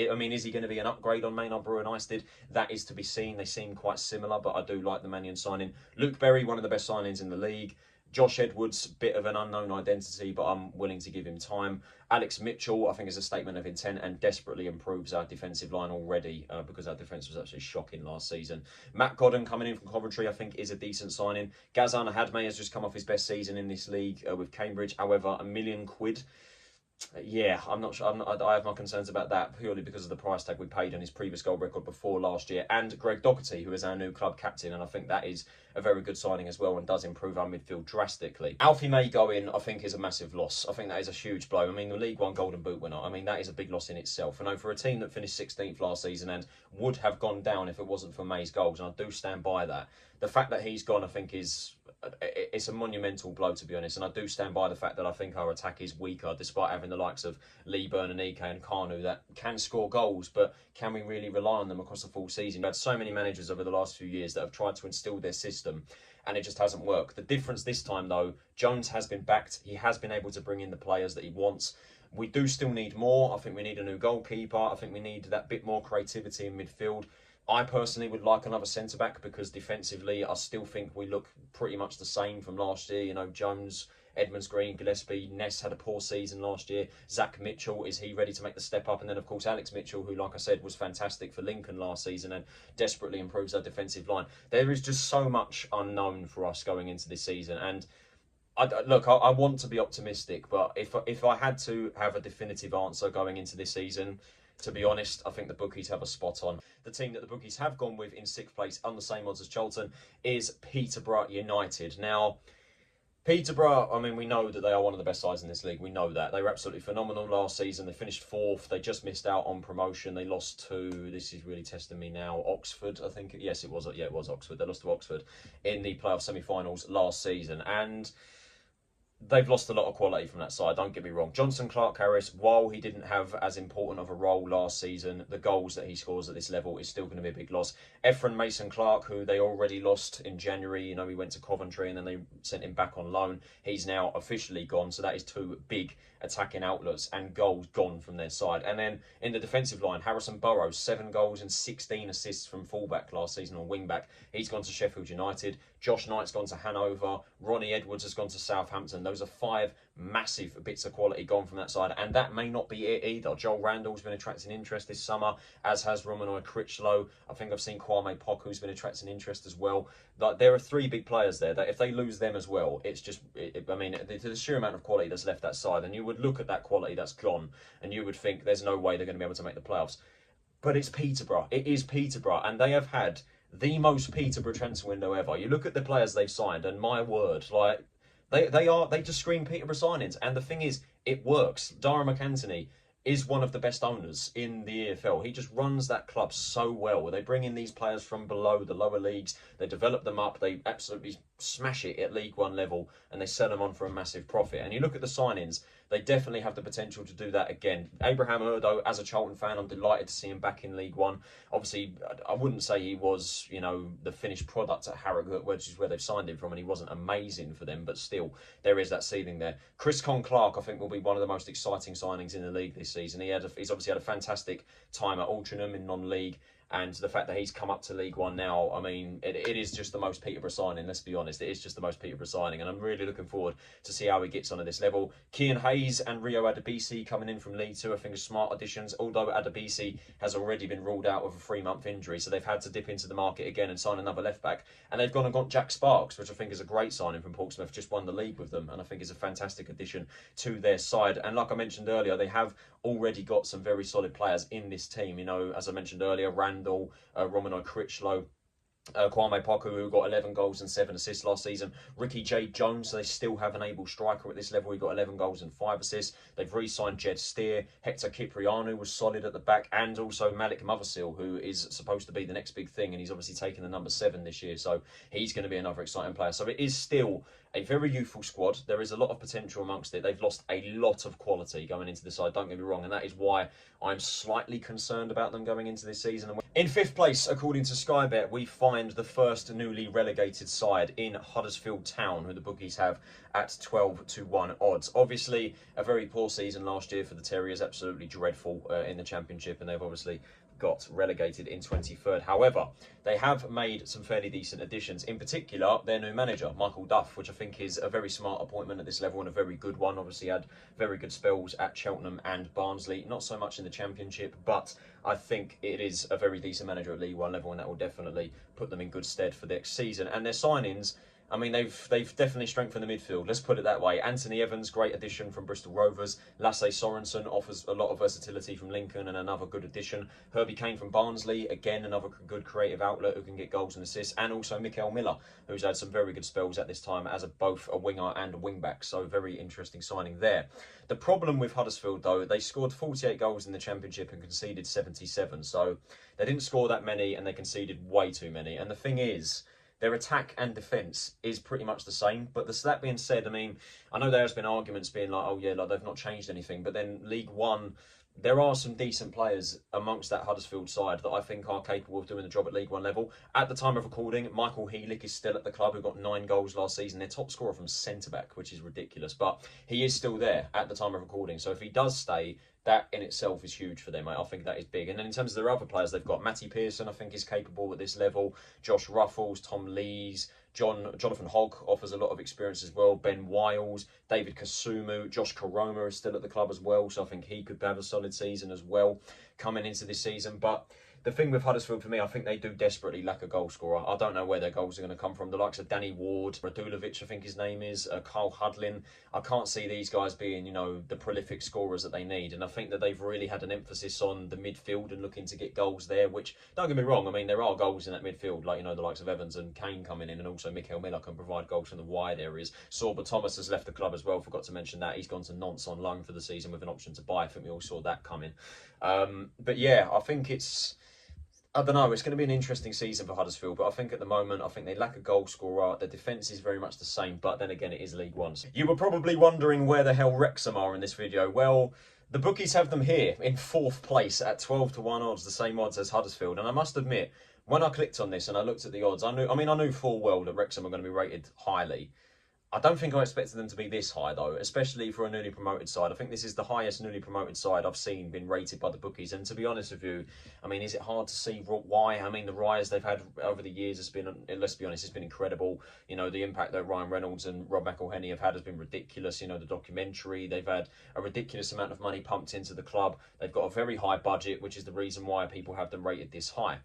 going to be an upgrade on Maynard Brewer and Isted? That is to be seen. They seem quite similar, but I do like the Mannion signing. Luke Berry, one of the best signings in the league. Josh Edwards, bit of an unknown identity, but I'm willing to give him time. Alex Mitchell, I think, is a statement of intent and desperately improves our defensive line already, because our defence was actually shocking last season. Matt Godden coming in from Coventry, I think, is a decent signing. Ghazan Hadmeh has just come off his best season in this league with Cambridge. However, £1 million. Yeah, I'm not sure. I have my concerns about that purely because of the price tag we paid on his previous goal record before last year. And Greg Docherty, who is our new club captain, and I think that is a very good signing as well and does improve our midfield drastically. Alfie May going, I think, is a massive loss. I think that is a huge blow. I mean, the League One Golden Boot winner, I mean, that is a big loss in itself. I know for a team that finished 16th last season and would have gone down if it wasn't for May's goals, and I do stand by that, the fact that he's gone, I think, it's a monumental blow, to be honest. And I do stand by the fact that I think our attack is weaker, despite having the likes of Lee, Burton, Ike and Kanu that can score goals, but can we really rely on them across the full season? We've had so many managers over the last few years that have tried to instill their system, and it just hasn't worked. The difference this time, though, Jones has been backed. He has been able to bring in the players that he wants. We do still need more. I think we need a new goalkeeper. I think we need that bit more creativity in midfield. I personally would like another centre-back, because defensively I still think we look pretty much the same from last year. You know, Jones, Edmonds, Green, Gillespie, Ness had a poor season last year. Zach Mitchell, is he ready to make the step up? And then, of course, Alex Mitchell, who, like I said, was fantastic for Lincoln last season and desperately improves our defensive line. There is just so much unknown for us going into this season. And I want to be optimistic, but if I had to have a definitive answer going into this season, to be honest, I think the bookies have a spot on. The team that the bookies have gone with in 6th place on the same odds as Charlton is Peterborough United. Now, Peterborough, I mean, we know that they are one of the best sides in this league. We know that. They were absolutely phenomenal last season. They finished 4th. They just missed out on promotion. They lost to, this is really testing me now, Oxford, I think. Yes, it was. Yeah, it was Oxford. They lost to Oxford in the playoff semi-finals last season. And they've lost a lot of quality from that side, don't get me wrong. Johnson Clark-Harris, while he didn't have as important of a role last season, the goals that he scores at this level is still going to be a big loss. Ephron Mason-Clark, who they already lost in January, you know, he went to Coventry and then they sent him back on loan. He's now officially gone, so that is 2 big attacking outlets and goals gone from their side. And then in the defensive line, Harrison Burrows, 7 goals and 16 assists from fullback last season on wingback. He's gone to Sheffield United. Josh Knight's gone to Hanover. Ronnie Edwards has gone to Southampton. Those are 5 massive bits of quality gone from that side, and that may not be it either. Joel Randall's been attracting interest this summer, as has Romanoy Critchlow. I think I've seen Kwame Poku's been attracting interest as well. Like, there are 3 big players there that if they lose them as well, it's just, I mean, the sheer amount of quality that's left that side, and you would look at that quality that's gone, and you would think there's no way they're going to be able to make the playoffs. But it's Peterborough. It is Peterborough, and they have had the most Peterborough transfer window ever. You look at the players they've signed, and my word, like, they just scream Peterborough signings. And the thing is, it works. Dara McAntony is one of the best owners in the EFL. He just runs that club so well. They bring in these players from below the lower leagues, they develop them up, they absolutely smash it at League One level, and they sell them on for a massive profit. And you look at the signings, they definitely have the potential to do that again. Abraham Urdo, as a Charlton fan, I'm delighted to see him back in League One. Obviously, I wouldn't say he was, you know, the finished product at Harrogate, which is where they've signed him from, and he wasn't amazing for them, but still, there is that ceiling there. Chris Con-Clark, I think, will be one of the most exciting signings in the league this season. He's obviously had a fantastic time at Altrincham in non-league, and the fact that he's come up to League One now, I mean, it is just the most Peterborough signing, let's be honest. It is just the most Peterborough signing, and I'm really looking forward to see how he gets on at this level. Kian Hayes and Rio Adebisi coming in from League Two, I think, are smart additions, although Adebisi has already been ruled out with a 3-month injury, so they've had to dip into the market again and sign another left-back. And they've gone and got Jack Sparks, which I think is a great signing from Portsmouth, just won the league with them, and I think is a fantastic addition to their side. And like I mentioned earlier, they have already got some very solid players in this team. You know, as I mentioned earlier, Randall, Romanoy Critchlow, Kwame Poku, who got 11 goals and 7 assists last season. Ricky J. Jones, they still have an able striker at this level. He got 11 goals and 5 assists. They've re-signed Jed Steer. Hector Kipriano was solid at the back. And also Malik Mothersill, who is supposed to be the next big thing. And he's obviously taken the number 7 this year. So he's going to be another exciting player. So it is still a very youthful squad. There is a lot of potential amongst it. They've lost a lot of quality going into the side, don't get me wrong, and that is why I'm slightly concerned about them going into this season. In 5th place, according to Sky Bet, we find the first newly relegated side in Huddersfield Town, who the bookies have at 12-1 odds. Obviously, a very poor season last year for the Terriers, absolutely dreadful in the Championship, and they've obviously got relegated in 23rd. However, they have made some fairly decent additions, in particular their new manager, Michael Duff, which I think is a very smart appointment at this level and a very good one. Obviously had very good spells at Cheltenham and Barnsley, not so much in the Championship, but I think it is a very decent manager at League One level, and that will definitely put them in good stead for the next season. And their signings, I mean, they've definitely strengthened the midfield, let's put it that way. Anthony Evans, great addition from Bristol Rovers. Lasse Sorensen offers a lot of versatility from Lincoln and another good addition. Herbie Kane from Barnsley, again, another good creative outlet who can get goals and assists. And also Mikael Miller, who's had some very good spells at this time as both a winger and a wing-back. So very interesting signing there. The problem with Huddersfield, though, they scored 48 goals in the Championship and conceded 77. So they didn't score that many and they conceded way too many. And the thing is, their attack and defence is pretty much the same. But that being said, I mean, I know there's been arguments being like, oh yeah, like they've not changed anything. But then League One, there are some decent players amongst that Huddersfield side that I think are capable of doing the job at League One level. At the time of recording, Michael Heelick is still at the club, who got 9 goals last season. Their top scorer from centre-back, which is ridiculous. But he is still there at the time of recording. So if he does stay, that in itself is huge for them. I think that is big. And then in terms of their other players, they've got Matty Pearson, I think is capable at this level. Josh Ruffles, Tom Lees, Jonathan Hogg offers a lot of experience as well. Ben Wiles, David Kasumu, Josh Koroma is still at the club as well. So I think he could have a solid season as well coming into this season. But the thing with Huddersfield for me, I think they do desperately lack a goal scorer. I don't know where their goals are going to come from. The likes of Danny Ward, Radulovic, I think his name is, Carl Hudlin. I can't see these guys being, you know, the prolific scorers that they need. And I think that they've really had an emphasis on the midfield and looking to get goals there, which, don't get me wrong, I mean, there are goals in that midfield, like, you know, the likes of Evans and Kane coming in, and also Mikael Miller can provide goals from the wide areas. Sorba Thomas has left the club as well, forgot to mention that. He's gone to Nantes on loan for the season with an option to buy. I think we all saw that coming. But yeah, I think I don't know, it's going to be an interesting season for Huddersfield, but I think at the moment, I think they lack a goal scorer. Their defence is very much the same, but then again, it is League One. You were probably wondering where the hell Wrexham are in this video. Well, the bookies have them here in 4th place at 12-1 odds, the same odds as Huddersfield. And I must admit, when I clicked on this and I looked at the odds, I knew full well that Wrexham are going to be rated highly. I don't think I expected them to be this high, though, especially for a newly promoted side. I think this is the highest newly promoted side I've seen been rated by the bookies. And to be honest with you, I mean, is it hard to see why? I mean, the rise they've had over the years has been, let's be honest, it's been incredible. You know, the impact that Ryan Reynolds and Rob McElhenney have had has been ridiculous. You know, the documentary, they've had a ridiculous amount of money pumped into the club. They've got a very high budget, which is the reason why people have them rated this high.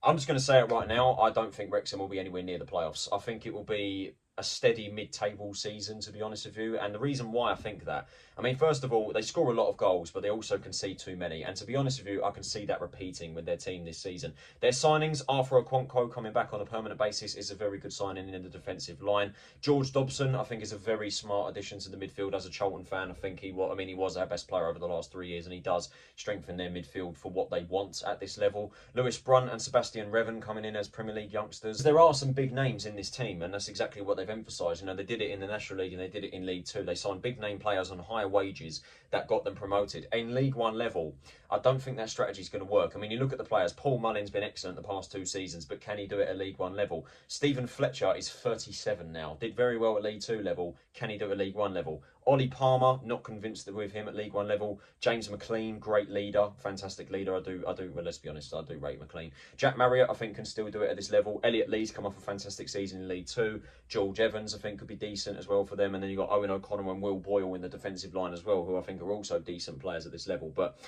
I'm just going to say it right now. I don't think Wrexham will be anywhere near the playoffs. I think it will be a steady mid-table season, to be honest with you. And the reason why I think that, I mean, first of all, they score a lot of goals, but they also concede too many. And to be honest with you, I can see that repeating with their team this season. Their signings, Arthur Okonkwo coming back on a permanent basis, is a very good signing in the defensive line. George Dobson, I think, is a very smart addition to the midfield. As a Charlton fan, I think he was our best player over the last 3 years, and he does strengthen their midfield for what they want at this level. Lewis Brunt and Sebastian Revan coming in as Premier League youngsters. There are some big names in this team, and that's exactly what they've emphasised. You know, they did it in the National League and they did it in League Two. They signed big name players on higher wages that got them promoted. In League One level, I don't think that strategy is going to work. I mean, you look at the players. Paul Mullin's been excellent the past 2 seasons, but can he do it at League One level? Stephen Fletcher is 37 now. Did very well at League Two level. Can he do it at League One level? Ollie Palmer, not convinced with him at League One level. James McLean, great leader, fantastic leader. I do. Well, let's be honest, I do rate McLean. Jack Marriott, I think, can still do it at this level. Elliot Lee's come off a fantastic season in League Two. George Evans, I think, could be decent as well for them. And then you've got Owen O'Connor and Will Boyle in the defensive line as well, who I think are also decent players at this level. But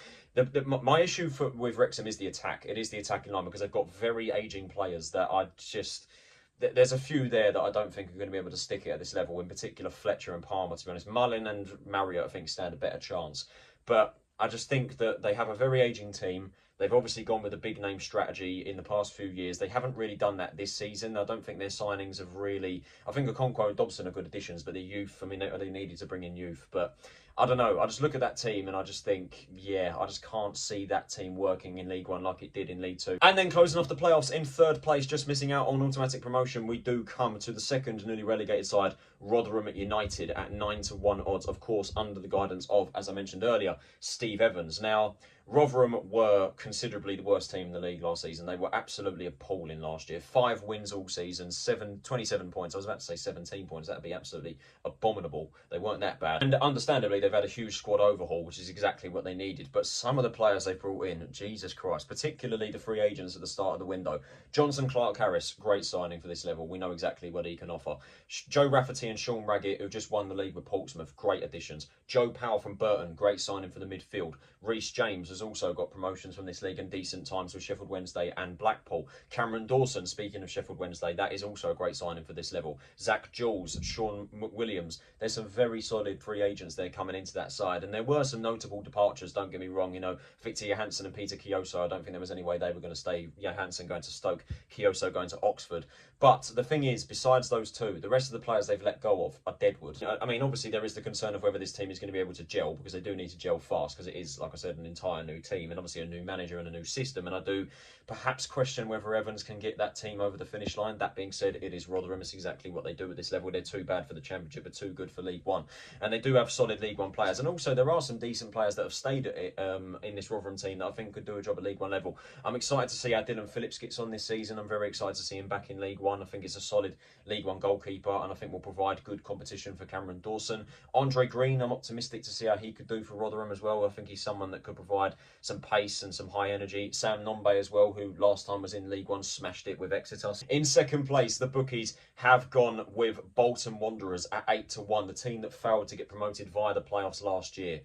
my issue with Wrexham is the attack. It is the attacking line, because they've got very ageing players that I just... There's a few there that I don't think are going to be able to stick it at this level, in particular Fletcher and Palmer, to be honest. Mullin and Marriott, I think, stand a better chance. But I just think that they have a very ageing team. They've obviously gone with a big name strategy in the past few years. They haven't really done that this season. I don't think their signings have really... I think Okonkwo and Dobson are good additions, but the youth, I mean, they needed to bring in youth. But I don't know. I just look at that team and I just think, yeah, I just can't see that team working in League One like it did in League Two. And then closing off the playoffs in 3rd place, just missing out on automatic promotion, we do come to the second newly relegated side, Rotherham United, at 9-1 odds, of course, under the guidance of, as I mentioned earlier, Steve Evans. Now, Rotherham were considerably the worst team in the league last season. They were absolutely appalling last year. 5 wins all season, 27 points. I was about to say 17 points. That would be absolutely abominable. They weren't that bad. And understandably, they've had a huge squad overhaul, which is exactly what they needed. But some of the players they brought in, Jesus Christ, particularly the free agents at the start of the window. Johnson Clark-Harris, great signing for this level. We know exactly what he can offer. Joe Rafferty and Sean Raggett, who just won the league with Portsmouth, great additions. Joe Powell from Burton, great signing for the midfield. Reece James has also got promotions from this league and decent times with Sheffield Wednesday and Blackpool. Cameron Dawson, speaking of Sheffield Wednesday, that is also a great signing for this level. Zach Jules, Sean McWilliams, there's some very solid free agents there coming into that side. And there were some notable departures, don't get me wrong. You know, Victor Johansson and Peter Kioso, I don't think there was any way they were going to stay. Johansson going to Stoke, Kioso going to Oxford. But the thing is, besides those two, the rest of the players they've let go of are deadwood. I mean, obviously there is the concern of whether this team is going to be able to gel, because they do need to gel fast, because it is, like I said, an entire new team and obviously a new manager and a new system. And I do perhaps question whether Evans can get that team over the finish line. That being said, it is Rotherham. It's exactly what they do at this level. They're too bad for the Championship, but too good for League One. And they do have solid League One players. And also there are some decent players that have stayed at it in this Rotherham team that I think could do a job at League One level. I'm excited to see how Dylan Phillips gets on this season. I'm very excited to see him back in League One. I think it's a solid League One goalkeeper, and I think will provide good competition for Cameron Dawson. Andre Green, I'm optimistic to see how he could do for Rotherham as well. I think he's someone that could provide some pace and some high energy. Sam Nombe as well, who last time was in League One, smashed it with Exeter. In second place, the bookies have gone with Bolton Wanderers at 8-1, the team that failed to get promoted via the playoffs last year.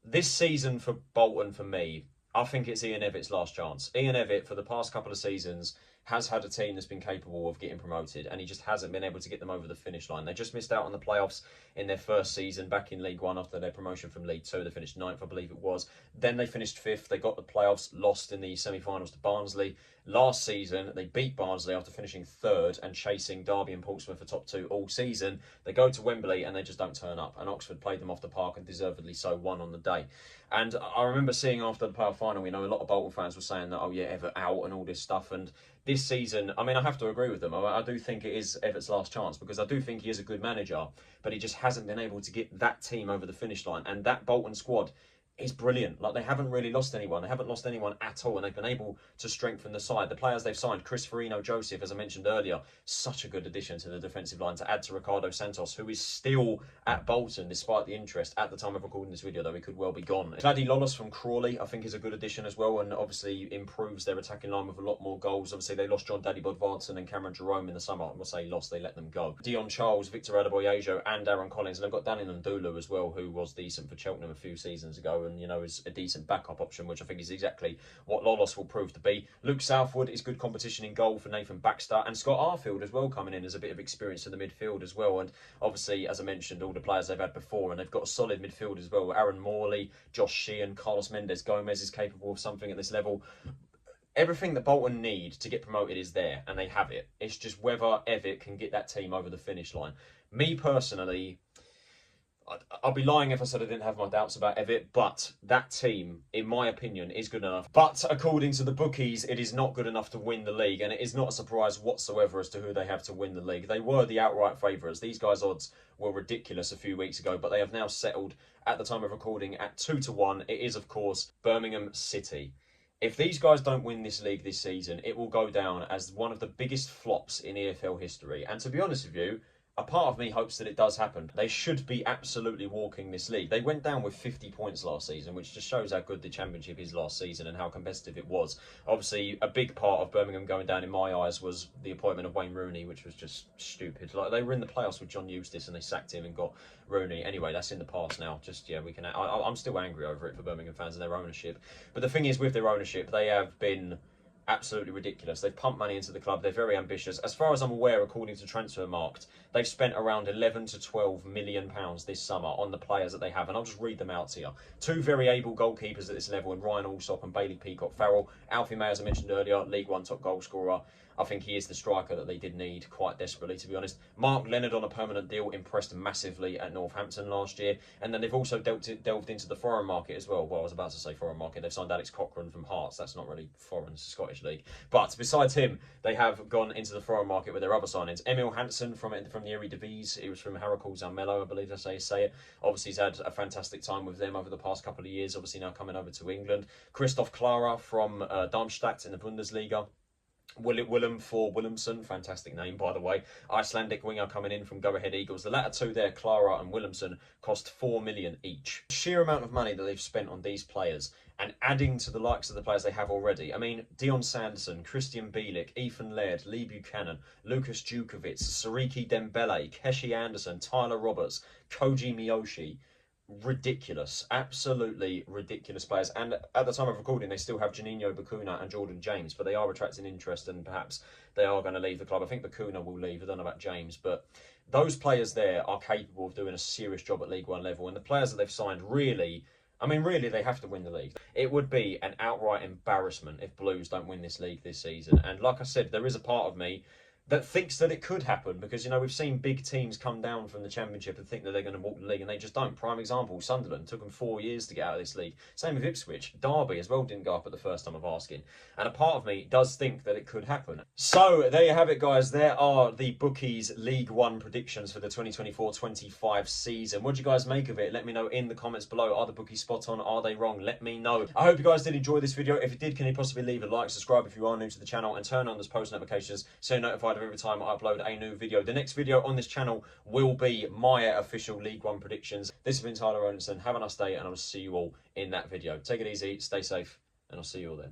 This season for Bolton, for me, I think it's Ian Eviott's last chance. Ian Eviott, for the past couple of seasons, has had a team that's been capable of getting promoted, and he just hasn't been able to get them over the finish line. They just missed out on the playoffs in their first season back in League One after their promotion from League Two. They finished 9th, I believe it was. Then they finished 5th. They got the playoffs, lost in the semi-finals to Barnsley. Last season, they beat Barnsley after finishing 3rd and chasing Derby and Portsmouth for top 2 all season. They go to Wembley and they just don't turn up. And Oxford played them off the park, and deservedly so, won on the day. And I remember seeing after the playoff final, you know, a lot of Bolton fans were saying that, oh yeah, Eviott out and all this stuff. And this season, I mean, I have to agree with them. I do think it is Eviott's last chance, because I do think he is a good manager, but he just hasn't been able to get that team over the finish line. And that Bolton squad is brilliant. Like, they haven't really lost anyone. They haven't lost anyone at all, and they've been able to strengthen the side. The players they've signed, Chris Farino Joseph, as I mentioned earlier, such a good addition to the defensive line to add to Ricardo Santos, who is still at Bolton despite the interest. At the time of recording this video, though, he could well be gone. Vladdy Lawless from Crawley, I think, is a good addition as well, and obviously improves their attacking line with a lot more goals. Obviously, they lost John Daddy Bodvarsson and Cameron Jerome in the summer. I must say lost, they let them go. Dion Charles, Victor Adebayo and Aaron Collins, and they've got Danny Ndulu as well, who was decent for Cheltenham a few seasons ago, and, you know, is a decent backup option, which I think is exactly what Lawless will prove to be. Luke Southwood is good competition in goal for Nathan Baxter, and Scott Arfield as well, coming in as a bit of experience in the midfield as well. And obviously, as I mentioned, all the players they've had before, and they've got a solid midfield as well. Aaron Morley, Josh Sheehan, Carlos Mendes Gomez is capable of something at this level. Everything that Bolton need to get promoted is there, and they have it. It's just whether Eviott can get that team over the finish line. Me personally, I'll be lying if I said I didn't have my doubts about Eviott, but that team, in my opinion, is good enough. But according to the bookies, it is not good enough to win the league, and it is not a surprise whatsoever as to who they have to win the league. They were the outright favourites. These guys' odds were ridiculous a few weeks ago, but they have now settled at the time of recording at 2-1. It is, of course, Birmingham City. If these guys don't win this league this season, it will go down as one of the biggest flops in EFL history. And to be honest with you, a part of me hopes that it does happen. They should be absolutely walking this league. They went down with 50 points last season, which just shows how good the Championship is last season and how competitive it was. Obviously, a big part of Birmingham going down, in my eyes, was the appointment of Wayne Rooney, which was just stupid. Like, they were in the playoffs with John Eustace and they sacked him and got Rooney. Anyway, that's in the past now. Just, yeah, we can. I'm still angry over it for Birmingham fans and their ownership. But the thing is, with their ownership, they have been absolutely ridiculous. They've pumped money into the club. They're very ambitious. As far as I'm aware, according to Transfermarkt, they've spent around £11 to £12 million this summer on the players that they have. And I'll just read them out to you. 2 very able goalkeepers at this level in Ryan Alsop and Bailey Peacock-Farrell. Alfie May, as I mentioned earlier, League One top goal scorer. I think he is the striker that they did need quite desperately, to be honest. Mark Leonard on a permanent deal impressed massively at Northampton last year. And then they've also delved into the foreign market as well. Well, I was about to say foreign market. They've signed Alex Cochrane from Hearts. That's not really foreign, it's Scottish League. But besides him, they have gone into the foreign market with their other signings. Emil Hansen from the Eredivisie. He was from Heracles Zalmelo, I believe that's how you say it. Obviously, he's had a fantastic time with them over the past couple of years. Obviously, now coming over to England. Christoph Clara from Darmstadt in the Bundesliga. Willem for Williamson, fantastic name by the way. Icelandic winger coming in from Go Ahead Eagles. The latter two there, Clara and Williamson, cost $4 million each. The sheer amount of money that they've spent on these players, and adding to the likes of the players they have already. I mean, Dion Sanderson, Christian Bielik, Ethan Laird, Lee Buchanan, Lucas Djukovic, Sariki Dembele, Keshi Anderson, Tyler Roberts, Koji Miyoshi. ridiculous, absolutely ridiculous players. And at the time of recording, they still have Juninho, Bacuna and Jordan James, but they are attracting interest and perhaps they are going to leave the club. I think Bacuna will leave. I don't know about James, but those players there are capable of doing a serious job at League One level. And the players that they've signed really, I mean, really, they have to win the league. It would be an outright embarrassment if Blues don't win this league this season. And like I said, there is a part of me that thinks that it could happen because, you know, we've seen big teams come down from the Championship and think that they're going to walk the league and they just don't. Prime example, Sunderland took them 4 years to get out of this league. Same with Ipswich. Derby as well didn't go up at the first time of asking. And a part of me does think that it could happen. So there you have it, guys. There are the Bookies League One predictions for the 2024-25 season. What do you guys make of it? Let me know in the comments below. Are the Bookies spot on? Are they wrong? Let me know. I hope you guys did enjoy this video. If you did, can you possibly leave a like, subscribe if you are new to the channel, and turn on those post notifications so you're notified every time I upload a new video. The next video on this channel will be my official League One predictions. This has been Tyler Rolinson. Have a nice day, and I'll see you all in that video. Take it easy, stay safe, and I'll see you all then.